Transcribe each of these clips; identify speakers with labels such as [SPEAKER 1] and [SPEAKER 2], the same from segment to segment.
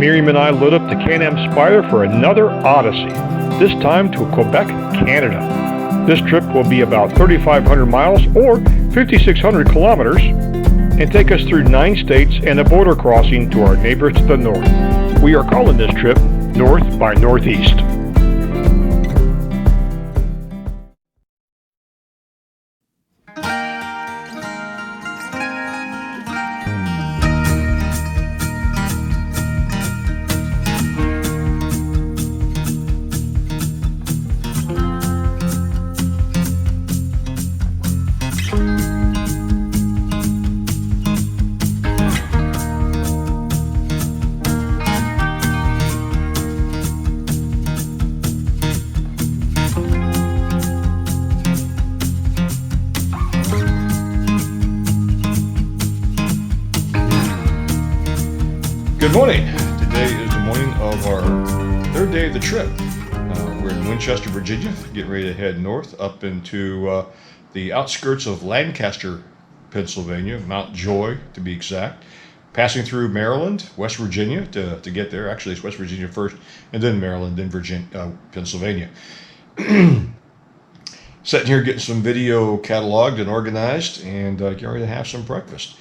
[SPEAKER 1] Miriam and I lit up the Am Spyder for another odyssey, this time to Quebec, Canada. This trip will be about 3,500 miles or 5,600 kilometers and take us through 9 states and a border crossing to our neighbors to the north. We are calling this trip North by Northeast.
[SPEAKER 2] Good morning. Today is the morning of our third day of the trip. We're in Winchester, Virginia, getting ready to head north up into the outskirts of Lancaster, Pennsylvania, Mount Joy to be exact. Passing through Maryland, West Virginia to get there. Actually, it's West Virginia first, and then Maryland, then Pennsylvania. Sitting here getting some video cataloged and organized, and getting ready to have some breakfast.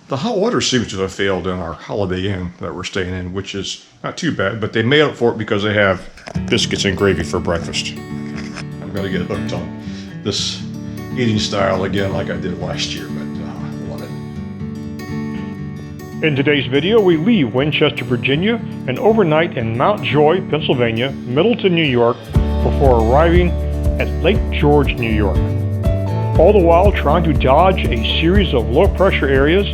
[SPEAKER 2] The hot water seems to have failed in our Holiday Inn that we're staying in, which is not too bad, but they made up for it because they have biscuits and gravy for breakfast. I'm going to get hooked on this eating style again like I did last year, but I love it.
[SPEAKER 1] In today's video, we leave Winchester, Virginia, and overnight in Mount Joy, Pennsylvania, Middleton, New York, before arriving at Lake George, New York. All the while trying to dodge a series of low-pressure areas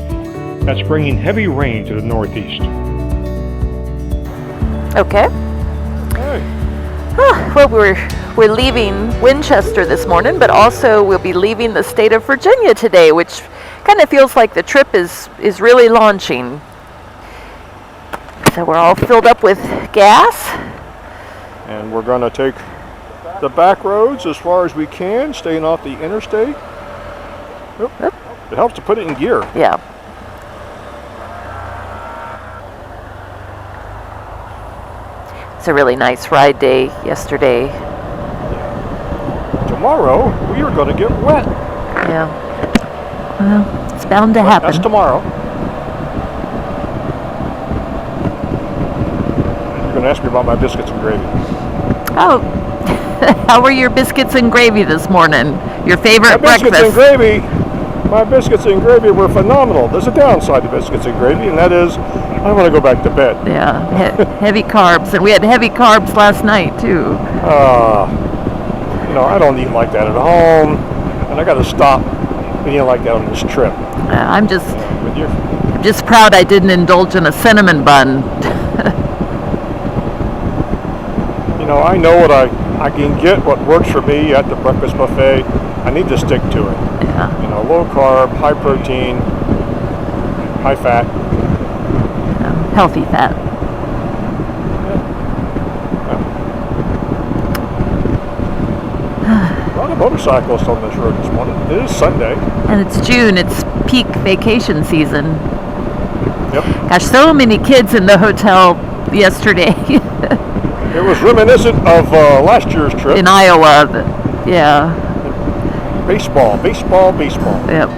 [SPEAKER 1] that's bringing heavy rain to the northeast.
[SPEAKER 3] Okay.
[SPEAKER 1] Hey.
[SPEAKER 3] Well, we're leaving Winchester this morning, but also we'll be leaving the state of Virginia today, which kind of feels like the trip is really launching. So we're all filled up with gas.
[SPEAKER 1] And we're going to take the back roads as far as we can, staying off the interstate. Yep. It helps to put it in gear.
[SPEAKER 3] Yeah. It's a really nice ride day yesterday.
[SPEAKER 1] Tomorrow, we are going to get wet.
[SPEAKER 3] Yeah. Well, it's bound to happen.
[SPEAKER 1] That's tomorrow. You're going to ask me about my biscuits and gravy.
[SPEAKER 3] Oh, how were your biscuits and gravy this morning? Your favorite breakfast?
[SPEAKER 1] My biscuits and gravy were phenomenal. There's a downside to biscuits and gravy, and that is I want to go back to bed.
[SPEAKER 3] Yeah, heavy carbs, and we had heavy carbs last night too.
[SPEAKER 1] I don't eat like that at home, and I got to stop eating like that on this trip.
[SPEAKER 3] I'm just proud I didn't indulge in a cinnamon bun.
[SPEAKER 1] I know what I can get what works for me at the breakfast buffet. I need to stick to it.
[SPEAKER 3] Yeah.
[SPEAKER 1] Low carb, high protein, high fat.
[SPEAKER 3] Healthy fat.
[SPEAKER 1] A lot of motorcyclists on this road this morning. It is Sunday.
[SPEAKER 3] And it's June. It's peak vacation season.
[SPEAKER 1] Yep.
[SPEAKER 3] Gosh, so many kids in the hotel yesterday.
[SPEAKER 1] It was reminiscent of last year's trip.
[SPEAKER 3] In Iowa. Yeah.
[SPEAKER 1] Baseball.
[SPEAKER 3] Yep.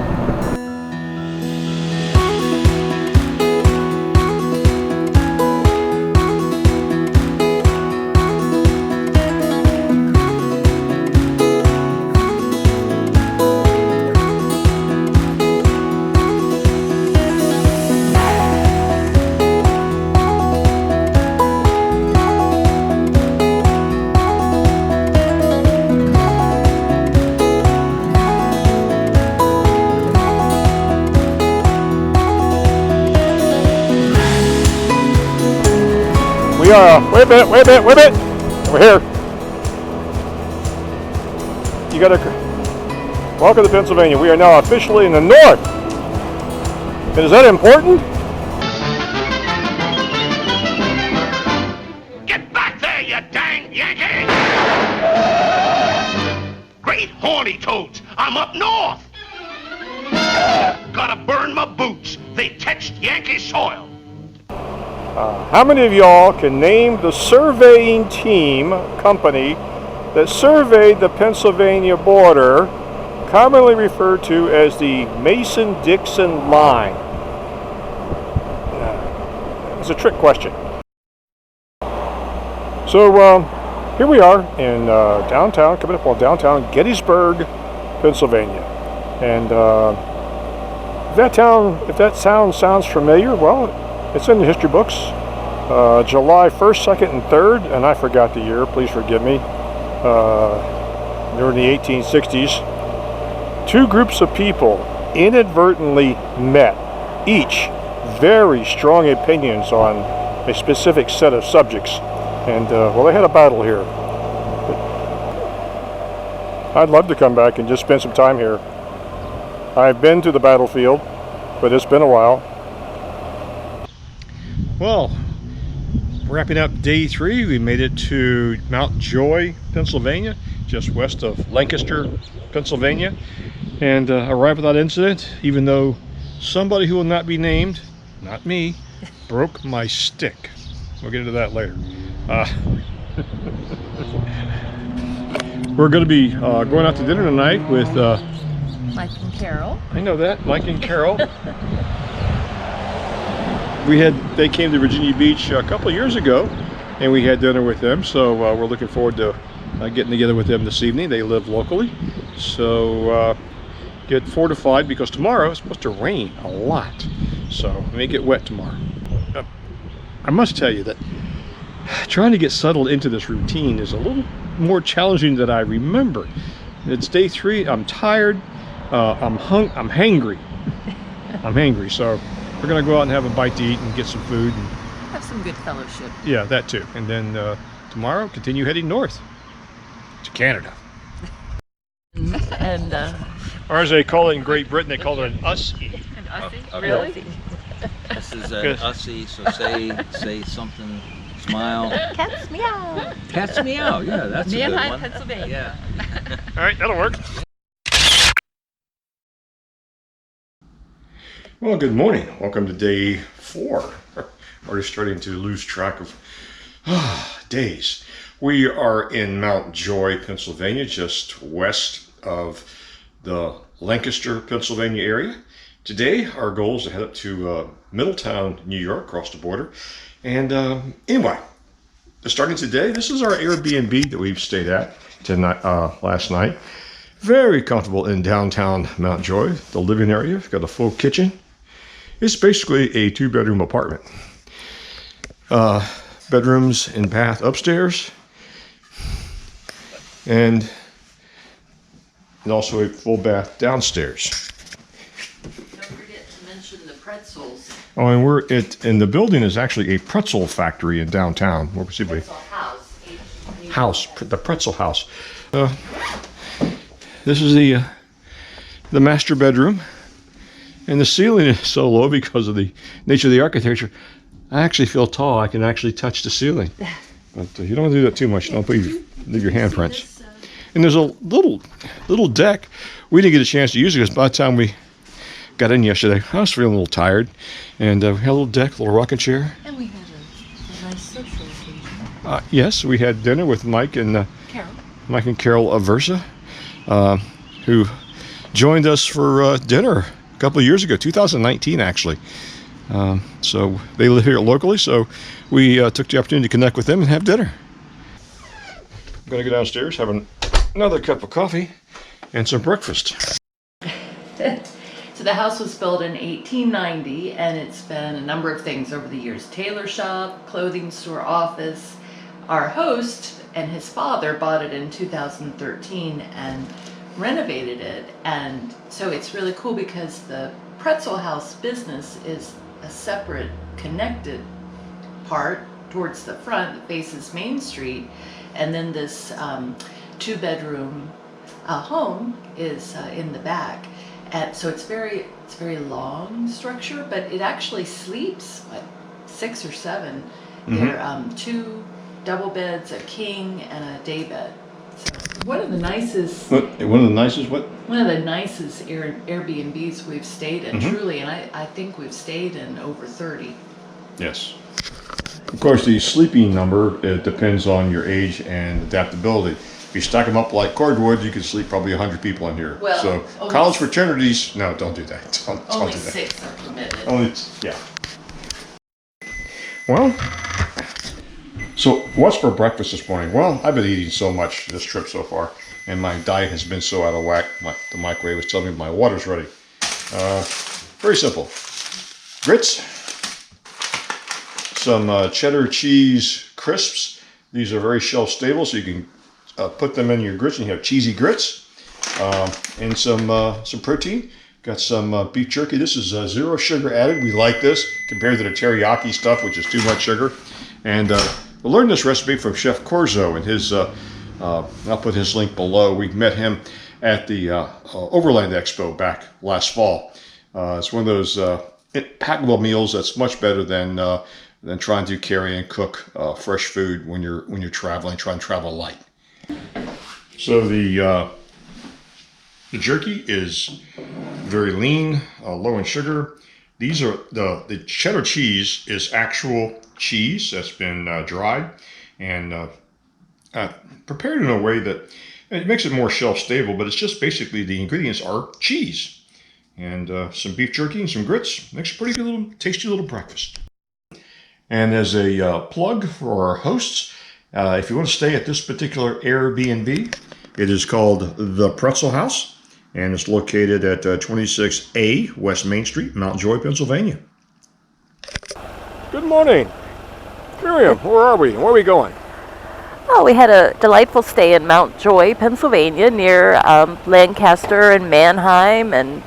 [SPEAKER 1] Wait a minute. We're here. You gotta welcome to Pennsylvania. We are now officially in the north. And is that important?
[SPEAKER 4] Get back there, you dang Yankee! Great horny toads, I'm up north. Gotta burn my boots. They touched Yankee soil.
[SPEAKER 1] How many of y'all can name the surveying team company that surveyed the Pennsylvania border, commonly referred to as the Mason-Dixon line? It's a trick question. So here we are in downtown, coming up on downtown Gettysburg, Pennsylvania. And if that sounds familiar, well, it's in the history books. July 1st, 2nd, and 3rd, and I forgot the year, please forgive me. During the 1860s, two groups of people inadvertently met, each very strong opinions on a specific set of subjects. And, well, they had a battle here. I'd love to come back and just spend some time here. I've been to the battlefield, but it's been a while. Well, wrapping up day 3, we made it to Mount Joy, Pennsylvania, just west of Lancaster, Pennsylvania, and arrived without incident, even though somebody who will not be named, not me, broke my stick. We'll get into that later. We're going to be going out to dinner tonight with
[SPEAKER 3] Mike and Carol.
[SPEAKER 1] I know that, Mike and Carol. They came to Virginia Beach a couple of years ago, and we had dinner with them. So we're looking forward to getting together with them this evening. They live locally, so get fortified because tomorrow it's supposed to rain a lot, so it may get wet tomorrow. I must tell you that trying to get settled into this routine is a little more challenging than I remember. It's day 3. I'm tired. I'm hangry. I'm hangry. So we're gonna go out and have a bite to eat and get some food and
[SPEAKER 3] Have some good fellowship.
[SPEAKER 1] yeah, that too. And then tomorrow continue heading north to Canada.
[SPEAKER 3] And
[SPEAKER 1] Or as they call it in Great Britain, they call it an Ussie.
[SPEAKER 3] an Ussie?
[SPEAKER 5] Okay.
[SPEAKER 3] Really?
[SPEAKER 5] This is
[SPEAKER 1] Good.
[SPEAKER 5] an Ussie, so say something, smile.
[SPEAKER 3] Cats meow.
[SPEAKER 5] Cats meow, yeah, that's a good
[SPEAKER 3] Manheim,
[SPEAKER 5] one.
[SPEAKER 3] Pennsylvania.
[SPEAKER 5] Yeah.
[SPEAKER 1] All right, that'll work. Well, good morning. Welcome to day 4. Already starting to lose track of days. We are in Mount Joy, Pennsylvania, just west of the Lancaster, Pennsylvania area. Today, our goal is to head up to Middletown, New York, across the border. And anyway, starting today, this is our Airbnb that we've stayed at tonight, last night. Very comfortable in downtown Mount Joy. The living area, we've got a full kitchen. It's basically a 2-bedroom apartment. Bedrooms and bath upstairs. And also a full bath downstairs.
[SPEAKER 3] Don't forget to mention the pretzels.
[SPEAKER 1] Oh, and and the building is actually a pretzel factory in downtown. More specifically,
[SPEAKER 3] House.
[SPEAKER 1] the pretzel house. This is the master bedroom, and the ceiling is so low because of the nature of the architecture. I actually feel tall. I can actually touch the ceiling, but you don't want to do that too much. Don't leave your handprints. And there's a little deck. We didn't get a chance to use it because by the time we got in yesterday, I was feeling a little tired, and we had a little deck, a little rocking chair.
[SPEAKER 3] And we had a nice social occasion.
[SPEAKER 1] Yes, we had dinner with Mike and Carol Aversa, who joined us for dinner a couple of years ago, 2019 actually. So they live here locally, so we took the opportunity to connect with them and have dinner. I'm going to go downstairs, have another cup of coffee and some breakfast.
[SPEAKER 3] So the house was built in 1890, and it's been a number of things over the years. Tailor shop, clothing store, office. Our host and his father bought it in 2013 and renovated it, and so it's really cool because the pretzel house business is a separate connected part towards the front that faces Main Street, and then this 2-bedroom home is in the back. And so it's very long structure, but it actually sleeps like 6 or 7.
[SPEAKER 1] Mm-hmm.
[SPEAKER 3] There are 2 double beds, a king, and a day bed. So one of the nicest Airbnbs we've stayed in, truly, and I think we've stayed in over 30.
[SPEAKER 1] Yes.
[SPEAKER 2] Of course, the sleeping number, it depends on your age and adaptability. If you stack them up like cordwood, you can sleep probably 100 people in here.
[SPEAKER 3] Well,
[SPEAKER 2] so
[SPEAKER 3] only
[SPEAKER 2] college fraternities, no, don't do that. Don't
[SPEAKER 3] Only
[SPEAKER 2] do that.
[SPEAKER 3] 6 are permitted.
[SPEAKER 2] Only, yeah.
[SPEAKER 1] Well, so what's for breakfast this morning? Well, I've been eating so much this trip so far, and my diet has been so out of whack. The microwave was telling me my water's ready. Very simple. Grits, some cheddar cheese crisps. These are very shelf stable, so you can put them in your grits and you have cheesy grits. And some protein. Got some beef jerky. This is 0 sugar added. We like this compared to the teriyaki stuff, which is too much sugar. And we learned this recipe from Chef Corzo, and his. I'll put his link below. We met him at the Overland Expo back last fall. It's one of those packable meals that's much better than trying to carry and cook fresh food when you're traveling, trying to travel light. So the jerky is very lean, low in sugar. These are the cheddar cheese is actual cheese that's been dried and prepared in a way that it makes it more shelf stable, but it's just basically the ingredients are cheese and some beef jerky and some grits. Makes a pretty good little tasty little breakfast. And as a plug for our hosts, if you want to stay at this particular Airbnb, it is called The Pretzel House, and it's located at 26A West Main Street, Mount Joy, Pennsylvania.
[SPEAKER 2] Good morning. Miriam, where are we? Where are we going?
[SPEAKER 3] Oh, we had a delightful stay in Mount Joy, Pennsylvania, near Lancaster and Mannheim, and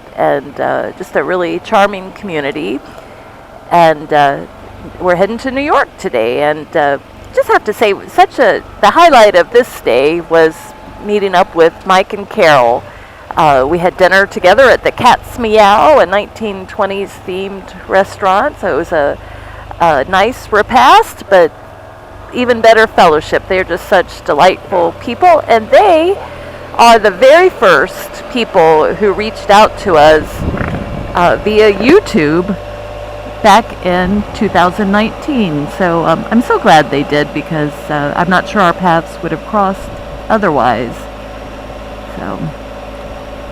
[SPEAKER 3] just a really charming community. And we're heading to New York today, and just have to say, the highlight of this stay was meeting up with Mike and Carol. We had dinner together at the Cat's Meow, a 1920s themed restaurant. So it was a nice repast, but even better fellowship. They're just such delightful people, and they are the very first people who reached out to us via YouTube back in 2019. So I'm so glad they did, because I'm not sure our paths would have crossed otherwise. So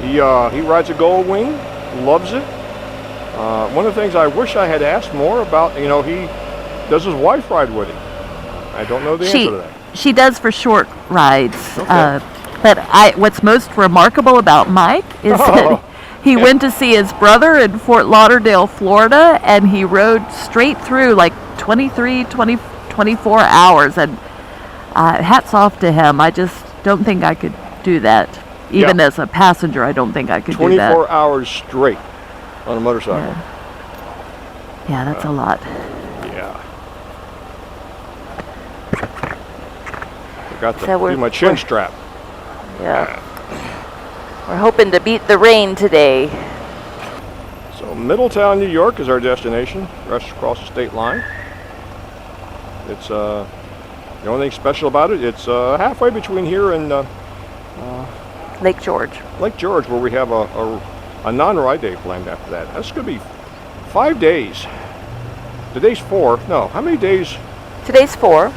[SPEAKER 2] He rides a Gold Wing, loves it. One of the things I wish I had asked more about, he does his wife ride with him? I don't know the answer to that.
[SPEAKER 3] She does for short rides.
[SPEAKER 2] Okay.
[SPEAKER 3] But what's most remarkable about Mike is that he went to see his brother in Fort Lauderdale, Florida, and he rode straight through like 24 hours. And hats off to him. I just don't think I could do that. Even as a passenger, I don't think I could do that.
[SPEAKER 2] 24 hours straight on a motorcycle.
[SPEAKER 3] Yeah, that's a lot.
[SPEAKER 2] Yeah. Forgot to do my chin strap.
[SPEAKER 3] Yeah. We're hoping to beat the rain today.
[SPEAKER 2] So Middletown, New York is our destination, just across the state line. It's the only thing special about it, it's halfway between here and
[SPEAKER 3] Lake George.
[SPEAKER 2] Lake George, where we have a non-ride day planned after that. That's going to be 5 days. Today's 4. No, how many days?
[SPEAKER 3] Today's 4.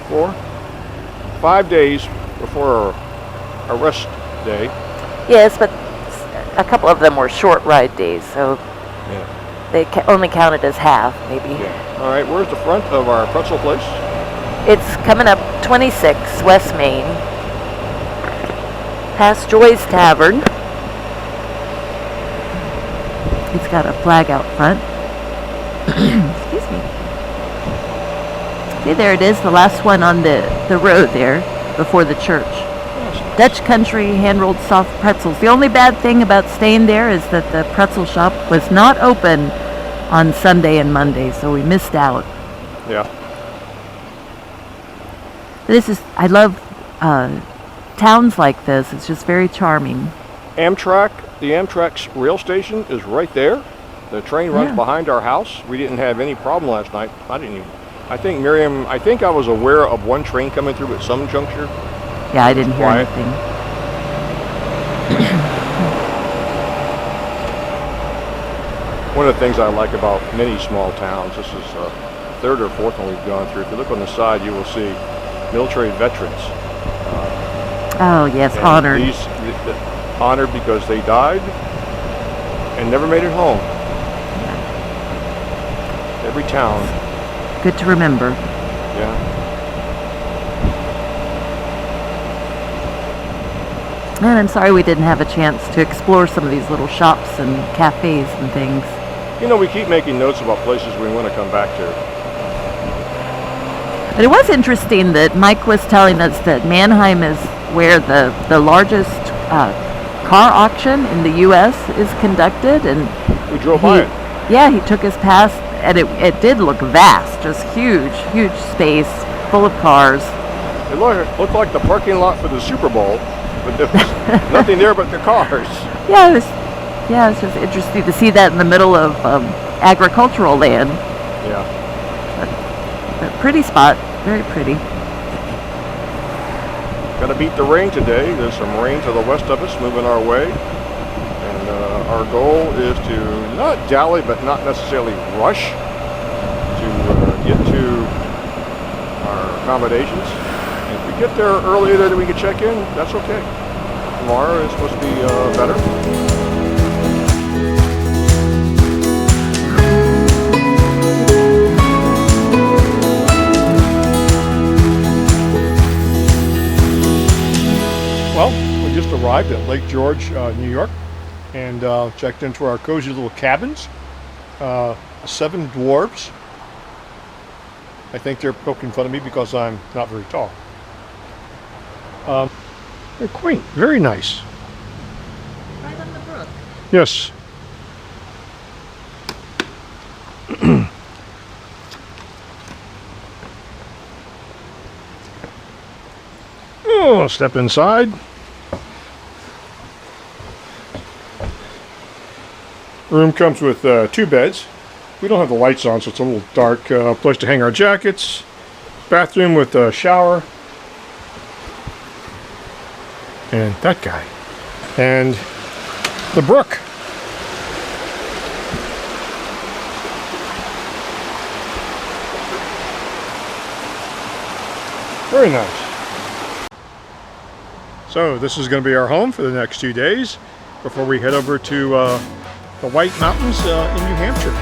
[SPEAKER 2] 4? 5 days before our rest day.
[SPEAKER 3] Yes, but a couple of them were short ride days, so they only counted as half, maybe.
[SPEAKER 2] Yeah. All right, where's the front of our pretzel place?
[SPEAKER 3] It's coming up 26 West Main, past Joy's Tavern. It's got a flag out front. Excuse me. See, there it is, the last one on the road there before the church. Dutch country hand-rolled soft pretzels. The only bad thing about staying there is that the pretzel shop was not open on Sunday and Monday, so we missed out.
[SPEAKER 2] Yeah.
[SPEAKER 3] I love towns like this. It's just very charming.
[SPEAKER 2] The Amtrak's rail station is right there. The train runs behind our house. We didn't have any problem last night. I think Miriam, I was aware of one train coming through at some juncture.
[SPEAKER 3] Yeah, I didn't hear
[SPEAKER 2] Quiet.
[SPEAKER 3] anything.
[SPEAKER 2] One of the things I like about many small towns, this is
[SPEAKER 1] third or fourth one we've gone through. If you look on the side, you will see military veterans.
[SPEAKER 3] Oh, yes,
[SPEAKER 1] And
[SPEAKER 3] honored.
[SPEAKER 1] Honored because they died and never made it home. Every town.
[SPEAKER 3] Good to remember.
[SPEAKER 1] Yeah.
[SPEAKER 3] And I'm sorry we didn't have a chance to explore some of these little shops and cafes and things.
[SPEAKER 1] You know, we keep making notes about places we want to come back to.
[SPEAKER 3] But it was interesting that Mike was telling us that Mannheim is where the largest car auction in the U.S. is conducted, and
[SPEAKER 1] We drove by it.
[SPEAKER 3] yeah, he took us past, and it did look vast, just huge space, full of cars.
[SPEAKER 1] It looked like the parking lot for the Super Bowl, but there was nothing there but the cars.
[SPEAKER 3] Yeah, it was just interesting to see that in the middle of agricultural land.
[SPEAKER 1] Yeah.
[SPEAKER 3] But pretty spot, very pretty.
[SPEAKER 1] Got to beat the rain today. There's some rain to the west of us moving our way. And our goal is to not dally, but not necessarily rush to get to our accommodations. And if we get there earlier than we can check in, that's okay. Tomorrow is supposed to be better. Well, we just arrived at Lake George, New York, and checked into our cozy little cabins. 7 dwarves. I think they're poking fun of me because I'm not very tall. They're quaint, very nice.
[SPEAKER 3] Right on the brook.
[SPEAKER 1] Yes. Oh, step inside. Room comes with 2 beds. We don't have the lights on, so it's a little dark. Place to hang our jackets. Bathroom with a shower. And that guy. And the brook. Very nice. So this is going to be our home for the next 2 days before we head over to the White Mountains in New Hampshire.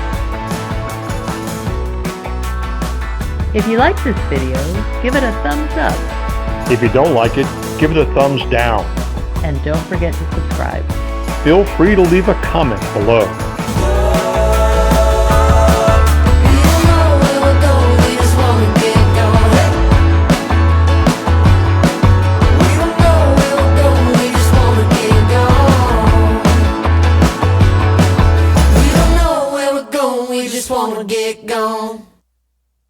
[SPEAKER 3] If you like this video, give it a thumbs up.
[SPEAKER 1] If you don't like it, give it a thumbs down.
[SPEAKER 3] And don't forget to subscribe.
[SPEAKER 1] Feel free to leave a comment below.
[SPEAKER 6] Wanna get gone.